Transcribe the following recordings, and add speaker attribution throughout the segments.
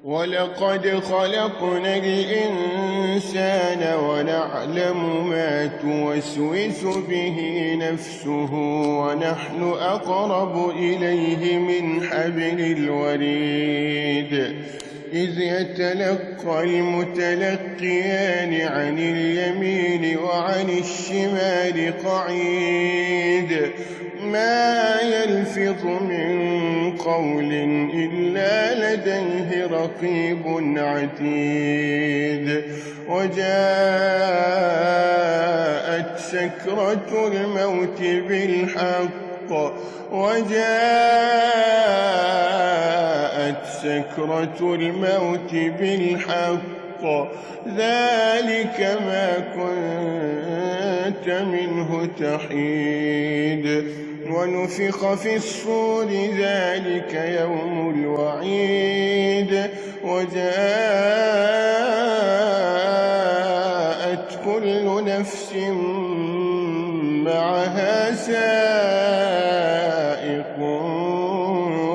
Speaker 1: ولقد خلقنا الإنسان ونعلم ما توسوس به نفسه ونحن أقرب إليه من حبل الوريد إذ يتلقى المتلقيان عن اليمين وعن الشمال قعيد ما يلفظ من قول إلا لديه رقيب عتيد وجاءت سكرة الموت بالحق ذلك ما كنت منه تحيد ونفخ في الصور ذلك يوم الوعيد وجاءت كل نفس معها سائق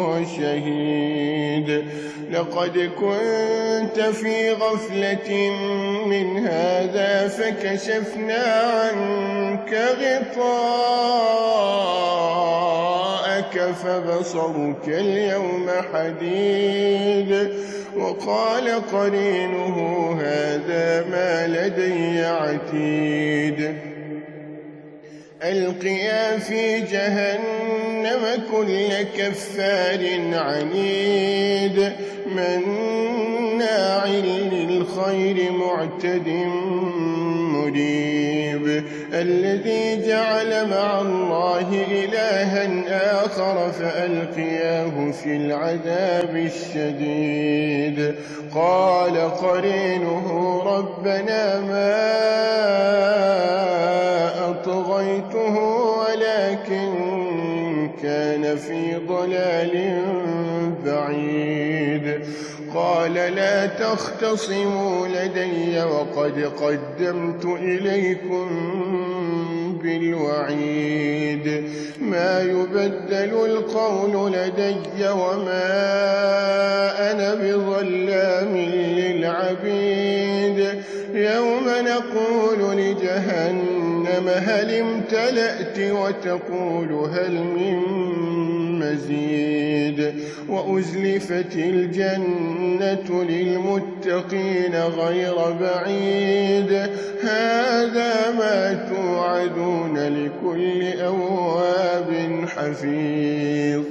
Speaker 1: وشهيد لقد كنت في غفلة من هذا فكشفنا عنك غطاءك فبصرك اليوم حديد وقال قرينه هذا ما لدي عتيد ألقيا في جهنم كل كفار عنيد مناع للخير معتد مريب الذي جعل مع الله إلها آخر فألقياه في العذاب الشديد قال قرينه ربنا ما أطغيته ولكن كان في ضلال بعيد قال لا تختصموا لدي وقد قدمت إليكم بالوعيد ما يبدل القول لدي وما أنا بظلام للعبيد يوم نقول لجهنم هل امتلأت وتقول هل من مزيد وأزلفت الجنة للمتقين غير بعيد هذا ما توعدون لكل أواب حفيظ.